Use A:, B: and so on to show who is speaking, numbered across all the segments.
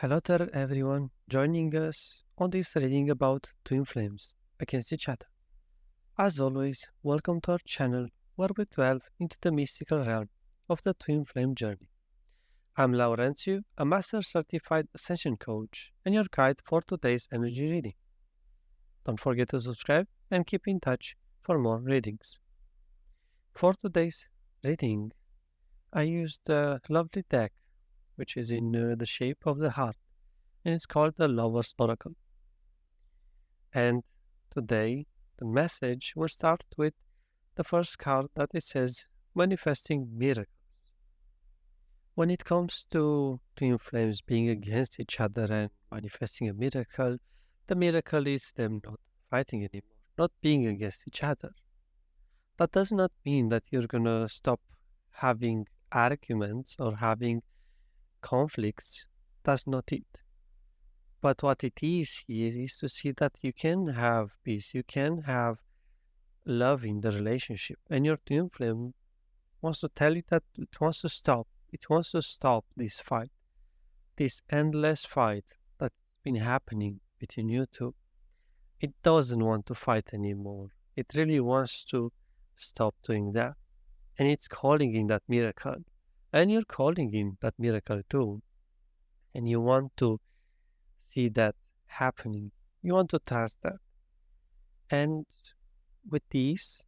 A: Hello there, everyone, joining us on this reading about twin flames against each other. As always, welcome to our channel where we delve into the mystical realm of the twin flame journey. I'm Laurentiu, a Master Certified Ascension Coach and your guide for today's energy reading. Don't forget to subscribe and keep in touch for more readings. For today's reading, I used a lovely deck which is in the shape of the heart and it's called the Lover's Oracle. And today, the message will start with the first card that it says manifesting miracles. When it comes to twin flames being against each other and manifesting a miracle, the miracle is them not fighting anymore, not being against each other. That does not mean that you're gonna stop having arguments or having conflicts. That's not it. But what it is here is to see that you can have peace, you can have love in the relationship, and your twin flame wants to tell you that it wants to stop. It wants to stop this fight, this endless fight that's been happening between you two. It doesn't want to fight anymore. It really wants to stop doing that. And it's calling in that miracle. And you're calling in that miracle too. And you want to see that happening. You want to trust that. And with this,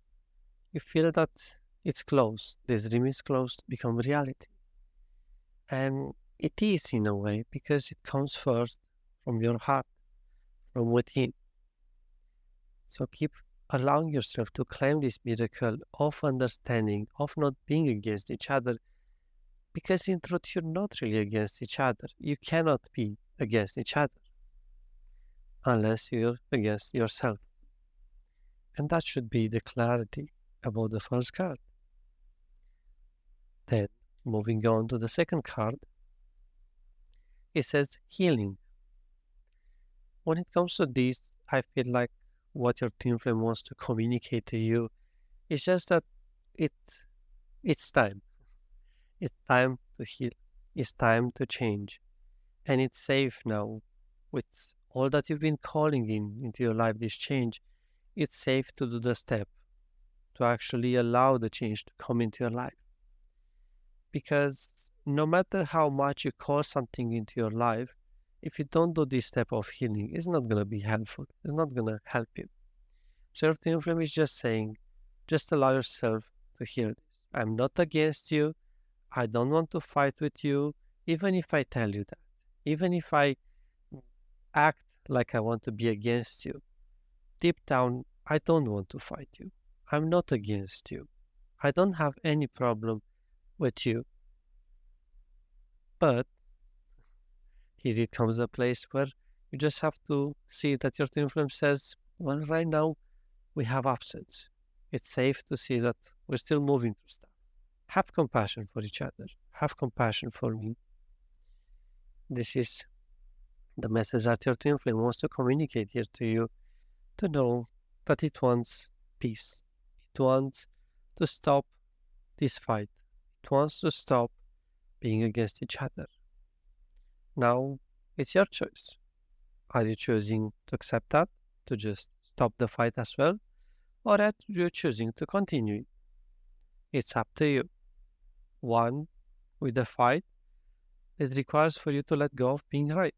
A: you feel that it's close. This dream is close to become reality. And it is in a way because it comes first from your heart, from within. So keep allowing yourself to claim this miracle of understanding, of not being against each other, because in truth, you're not really against each other. You cannot be against each other unless you're against yourself. And that should be the clarity about the first card. Then, moving on to the second card, it says healing. When it comes to this, I feel like what your twin flame wants to communicate to you is just that it's it's time. It's time to heal. It's time to change. And it's safe now with all that you've been calling into your life, this change. It's safe to do the step, to actually allow the change to come into your life. Because no matter how much you call something into your life, if you don't do this step of healing, it's not going to be helpful. It's not going to help you. So your twin flame is just saying, just allow yourself to hear this. I'm not against you. I don't want to fight with you, even if I tell you that. Even if I act like I want to be against you. Deep down, I don't want to fight you. I'm not against you. I don't have any problem with you. But here it comes a place where you just have to see that your twin flame says, well, right now we have upsets. It's safe to see that we're still moving through stuff. Have compassion for each other. Have compassion for me. This is the message that your twin flame wants to communicate here to you to know that it wants peace. It wants to stop this fight. It wants to stop being against each other. Now it's your choice. Are you choosing to accept that, to just stop the fight as well, or are you choosing to continue it? It's up to you. One, with the fight, it requires for you to let go of being right.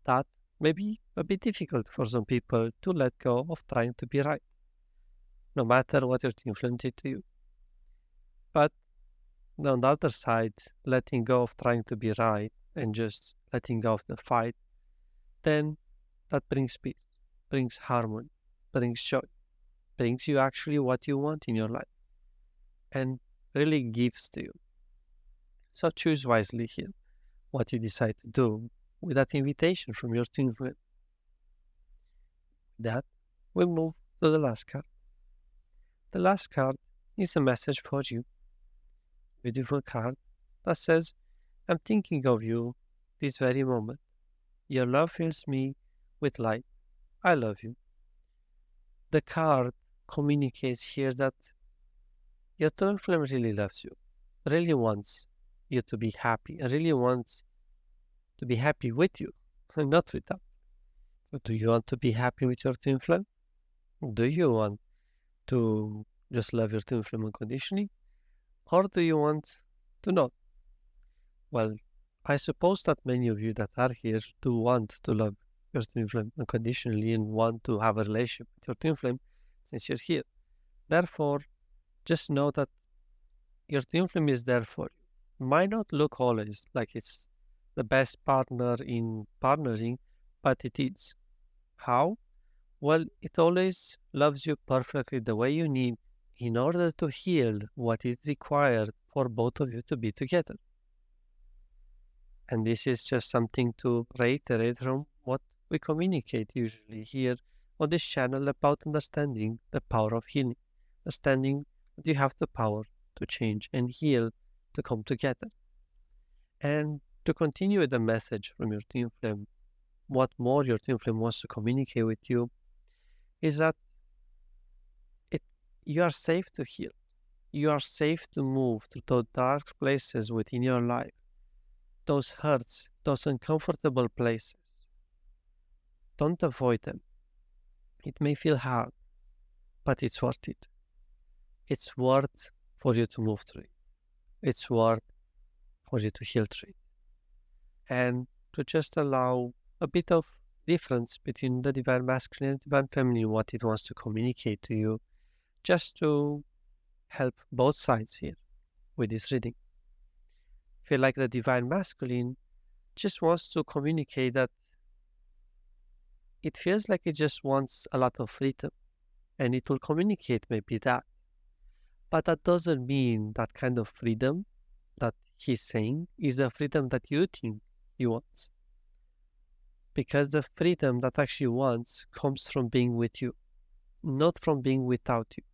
A: That may be a bit difficult for some people to let go of trying to be right, no matter what your influence did to you. But on the other side, letting go of trying to be right and just letting go of the fight, then that brings peace, brings harmony, brings joy, brings you actually what you want in your life, and really gives to you. So choose wisely here what you decide to do with that invitation from your twin flame. That will move to the last card. The last card is a message for you. Beautiful card that says, I'm thinking of you this very moment. Your love fills me with light. I love you. The card communicates here that your twin flame really loves you, really wants you to be happy, and really wants to be happy with you, not without. Do you want to be happy with your twin flame? Do you want to just love your twin flame unconditionally? Or do you want to not? Well, I suppose that many of you that are here do want to love your twin flame unconditionally and want to have a relationship with your twin flame since you're here. Therefore, just know that your twin flame is there for you. Might not look always like it's the best partner in partnering, but it is. How? Well, it always loves you perfectly the way you need in order to heal what is required for both of you to be together. And this is just something to reiterate from what we communicate usually here on this channel about understanding the power of healing, understanding that you have the power to change and heal to come together. And to continue with the message from your twin flame, what more your twin flame wants to communicate with you is that it you are safe to heal. You are safe to move through those dark places within your life, those hurts, those uncomfortable places. Don't avoid them. It may feel hard, but it's worth it. It's worth for you to move through it. It's worth for you to heal through it. And to just allow a bit of difference between the divine masculine and divine feminine, what it wants to communicate to you, just to help both sides here with this reading. Feel like the divine masculine just wants to communicate that it feels like it just wants a lot of freedom, and it will communicate maybe that. But that doesn't mean that kind of freedom that he's saying is the freedom that you think he wants. Because the freedom that actually wants comes from being with you, not from being without you.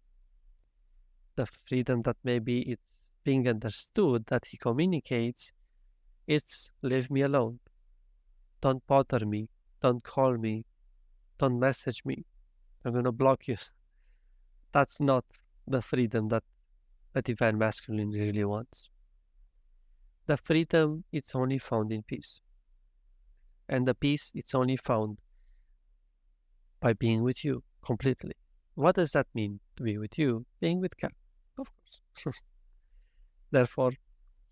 A: The freedom that maybe it's being understood that he communicates, it's leave me alone. Don't bother me. Don't call me. Don't message me. I'm going to block you. That's not the freedom that a divine masculine really wants. The freedom, it's only found in peace. And the peace, it's only found by being with you completely. What does that mean to be with you? Being with God, of course. Therefore,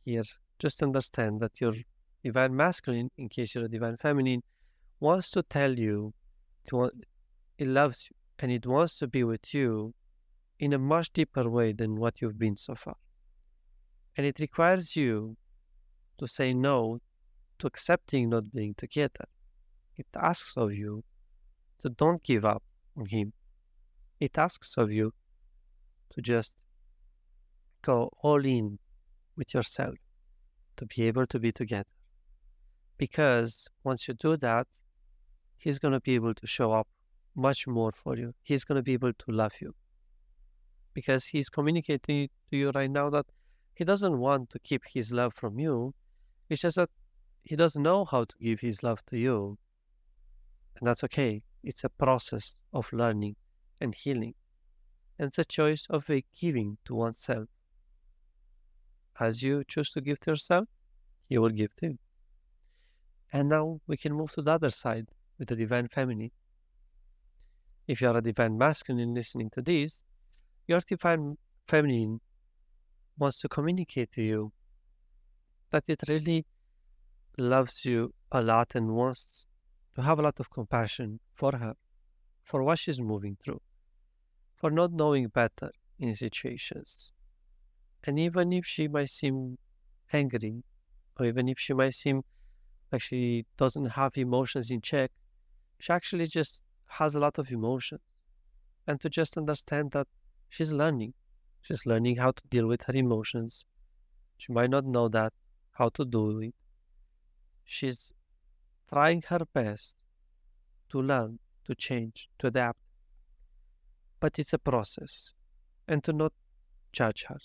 A: here, just understand that your divine masculine, in case you're a divine feminine, wants to tell you it loves you and it wants to be with you in a much deeper way than what you've been so far. And it requires you to say no to accepting not being together. It asks of you to don't give up on him. It asks of you to just go all in with yourself to be able to be together. Because once you do that, he's going to be able to show up much more for you. He's going to be able to love you. Because he's communicating to you right now that he doesn't want to keep his love from you. It's just that he doesn't know how to give his love to you. And that's okay. It's a process of learning and healing. And it's a choice of giving to oneself. As you choose to give to yourself, he will give to you. And now we can move to the other side with the divine feminine. If you are a divine masculine listening to this, your divine feminine wants to communicate to you that it really loves you a lot and wants to have a lot of compassion for her, for what she's moving through, for not knowing better in situations. And even if she might seem angry, or even if she might seem like she doesn't have emotions in check, she actually just has a lot of emotions. And to just understand that she's learning. She's learning how to deal with her emotions. She might not know that, how to do it. She's trying her best to learn, to change, to adapt. But it's a process. And to not judge her.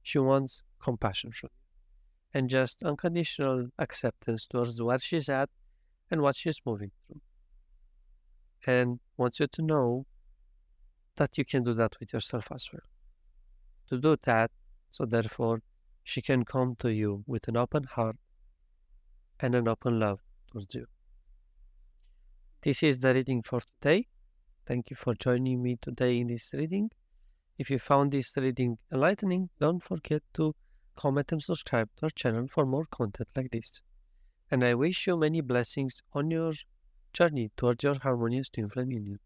A: She wants compassion from you. And just unconditional acceptance towards where she's at and what she's moving through. And wants you to know that you can do that with yourself as well. To do that, so therefore, she can come to you with an open heart and an open love towards you. This is the reading for today. Thank you for joining me today in this reading. If you found this reading enlightening, don't forget to comment and subscribe to our channel for more content like this. And I wish you many blessings on your journey towards your harmonious twin flame union.